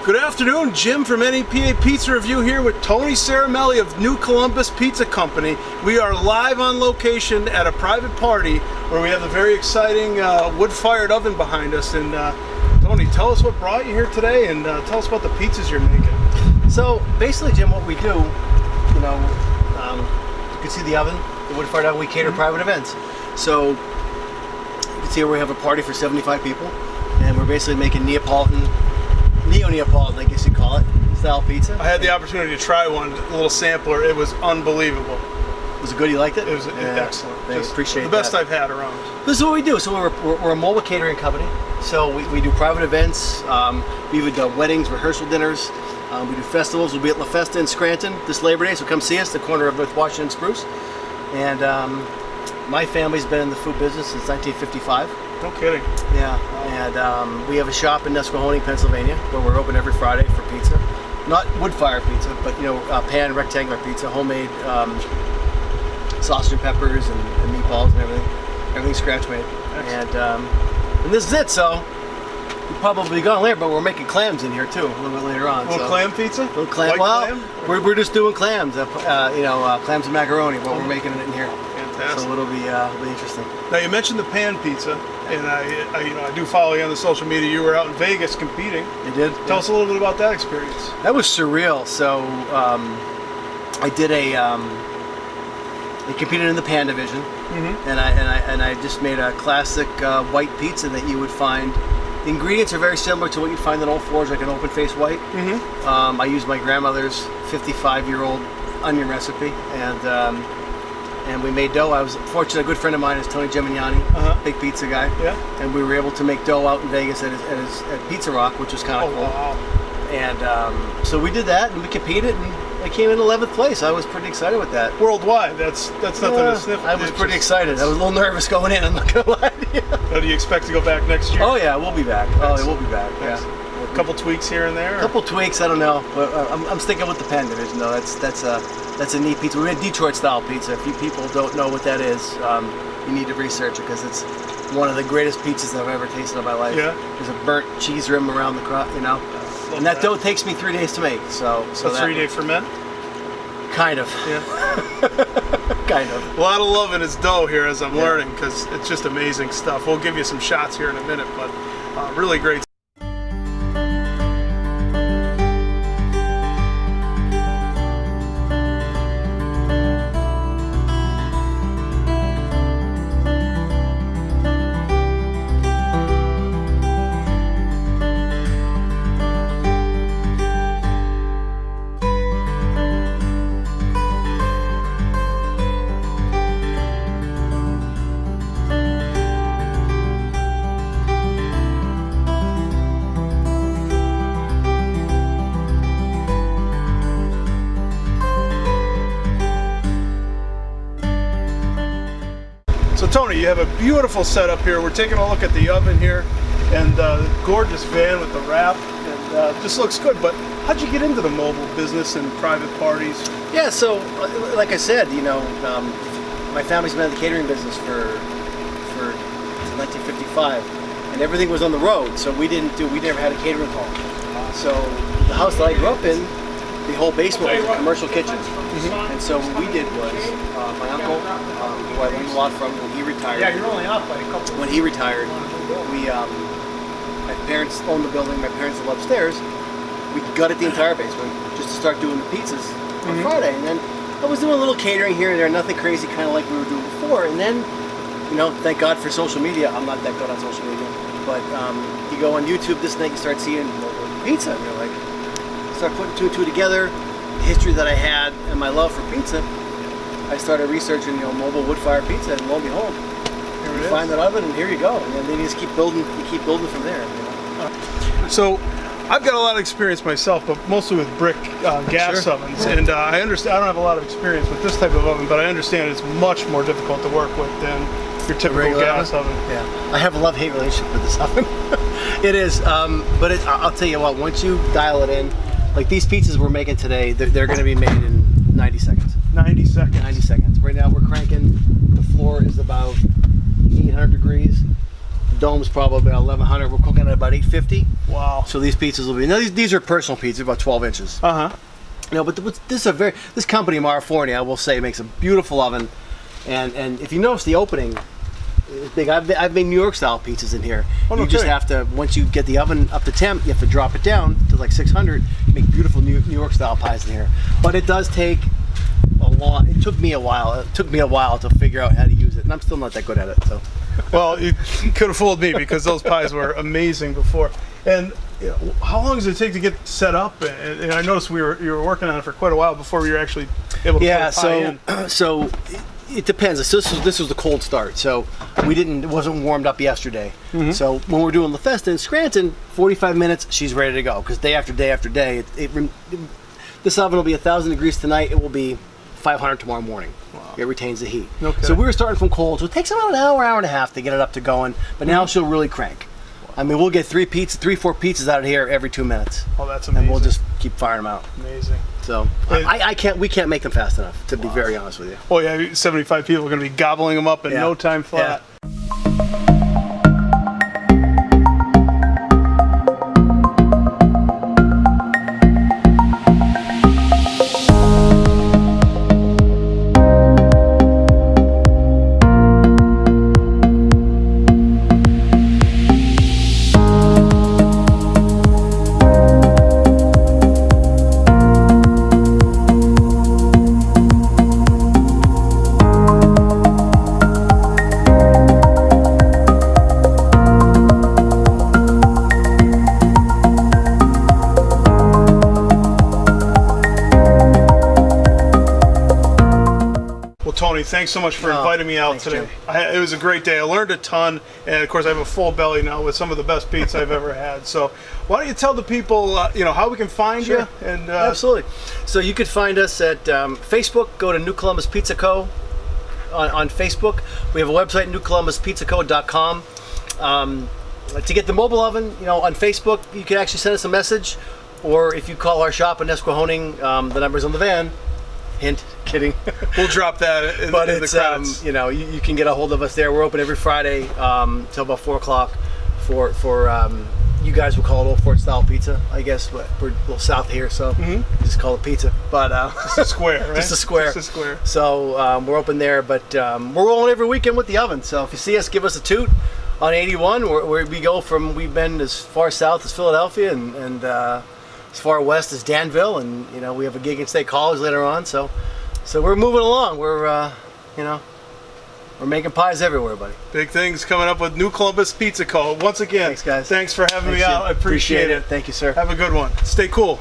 Good afternoon, Jim from NEPA Pizza Review here with Tony Cerimele of New Columbus Pizza Company. We are live on location at a private party where we have a very exciting wood-fired oven behind us. And Tony, tell us what brought you here today, and tell us about the pizzas you're making. So basically, Jim, what we do, you can see the oven, the wood-fired oven. We cater private events. So you can see here we have a party for 75 people, and we're basically making neo-neopolitan, I guess you'd call it, style pizza. I had the opportunity to try one, a little sampler. It was unbelievable. Was it good? You liked it? It was excellent. I appreciate the best that. I've had around. This is what we do. So we're a mobile catering company. So we do private events. We even do weddings, rehearsal dinners. We do festivals. We'll be at La Festa in Scranton this Labor Day, so come see us, the corner of North Washington and Spruce. And my family's been in the food business since 1955. No kidding. Yeah, and we have a shop in Nesquehoning, Pennsylvania, where we're open every Friday for pizza. Not wood-fire pizza, but pan rectangular pizza, homemade sausage and peppers and meatballs and everything. Everything's scratch made. And this is it. So we'll probably be gone later, but we're making clams in here too a little bit later on. A little clam pizza? Little clam. White Well, clam? we're just doing clams. Clams and macaroni. What we're making it in here. Fantastic. So it'll be interesting. Now you mentioned the pan pizza, and I do follow you on the social media. You were out in Vegas competing. You did? Tell us a little bit about that experience. That was surreal. So I did I competed in the pan division, and I just made a classic white pizza that you would find. The ingredients are very similar to what you'd find in Old Forge, like an open face white. I used my grandmother's 55-year-old onion recipe, and we made dough. I was fortunate, a good friend of mine is Tony Gemignani, big pizza guy. Yeah. And we were able to make dough out in Vegas at Pizza Rock, which was kind of cool. Wow. And so we do-that, and we competed, and I came in 11th place. I was pretty excited with that. Worldwide, that's nothing to sniff at. I was pretty excited. I was a little nervous going in, I'm not going to lie to you. Now, do you expect to go back next year? Oh yeah, we'll be back. We'll be back, yeah. A couple tweaks here and there? A couple tweaks, I don't know. But I'm sticking with the pan division, though. That's a neat pizza. We made Detroit-style pizza. If you people don't know what that is, you need to research it, because it's one of the greatest pizzas I've ever tasted in my life. Yeah. There's a burnt cheese rim around the crust, And that dough takes me 3 days to make. So 3 day ferment? Kind of. Yeah. Kind of. A lot of love in his dough here, as I'm learning, because it's just amazing stuff. We'll give you some shots here in a minute, but really great. So Tony, you have a beautiful setup here. We're taking a look at the oven here, and the gorgeous van with the wrap, and just looks good. But how'd you get into the mobile business and private parties? Yeah, so like I said, my family's been in the catering business for 1955, and everything was on the road. So we never had a catering hall. So the house that I grew up in, the whole basement was a commercial kitchen. And so what we did was, my uncle, who I learned a lot from, when he retired. Yeah, you're only off by a couple. When he retired, my parents owned the building. My parents live upstairs. We gutted the entire basement just to start doing the pizzas on Friday. And then I was doing a little catering here and there, nothing crazy, kind of like we were doing before. And then, thank God for social media. I'm not that good on social media, but you go on YouTube this night, you start seeing pizza, and you're like, start putting two and two together. The history that I had and my love for pizza, I started researching mobile wood-fire pizza, and lo and behold, you find that oven, and here you go. And then you just keep building. You keep building from there. So I've got a lot of experience myself, but mostly with brick gas ovens, and I understand. I don't have a lot of experience with this type of oven, but I understand it's much more difficult to work with than your typical gas oven. Yeah, I have a love-hate relationship with this oven. It is, but I'll tell you what. Once you dial it in, like these pizzas we're making today, they're going to be made in 90 seconds. 90 seconds. 90 seconds. Right now we're cranking. The floor is about 800 degrees. The dome's probably about 1100. We're cooking at about 850. Wow. So these pizzas will be, now these are personal pizzas, about 12 inches. Uh-huh. You know, but this company, Mariforni, I will say, makes a beautiful oven. And if you notice the opening, it's big. I've made New York style pizzas in here. Oh, no you just kidding. have to, once you get the oven up to temp, you have to drop it down to like 600, make beautiful New York style pies in here. But it does take a lot. It took me a while. It took me a while to figure out how to use it, and I'm still not that good at it. So, Well, you could have fooled me because those pies were amazing before. And you know, how long does it take to get set up? And I noticed you were working on it for quite a while before you were actually able to put a pie in. So it depends. So this was the cold start, so it wasn't warmed up yesterday. So when we're doing La Festa in Scranton, 45 minutes, she's ready to go. Because day after day after day, this oven will be 1,000 degrees tonight. It will be 500 tomorrow morning. Wow. It retains the heat. Okay. So we were starting from cold, so it takes about an hour, hour and a half to get it up to going. But now she'll really crank. I mean, we'll get 3, 4 pizzas out of here every 2 minutes. Oh, that's amazing. And we'll just keep firing them out. Amazing. So we can't make them fast enough, to be very honest with you. Oh yeah, 75 people are going to be gobbling them up in no time flat. Tony, thanks so much for inviting me out today. It was a great day. I learned a ton, and of course I have a full belly now with some of the best pizza I've ever had. So why don't you tell the people how we can find you? And Absolutely. So you could find us at Facebook. Go to New Columbus Pizza Co. on Facebook. We have a website, newcolumbuspizzaco.com. To get the mobile oven, on Facebook, you can actually send us a message, or if you call our shop in Esquehoning, the number's on the van. Hint, kidding. We'll drop that in the credits. You can get a hold of us there. We're open every Friday till about 4 o'clock for you guys will call it Old Fort style pizza, I guess. But we're a little south here, so we just call it pizza. But just a square, right? Just a square. Just a square. So we're open there, but we're rolling every weekend with the oven. So if you see us, give us a toot on 81, where we go from. We've been as far south as Philadelphia and as far west as Danville, and we have a gig in State College later on. So we're moving along. We're we're making pies everywhere, buddy. Big things coming up with New Columbus Pizza Co. Once again, thanks, guys. Thanks for having me out. I appreciate it. Thank you, sir. Have a good one. Stay cool.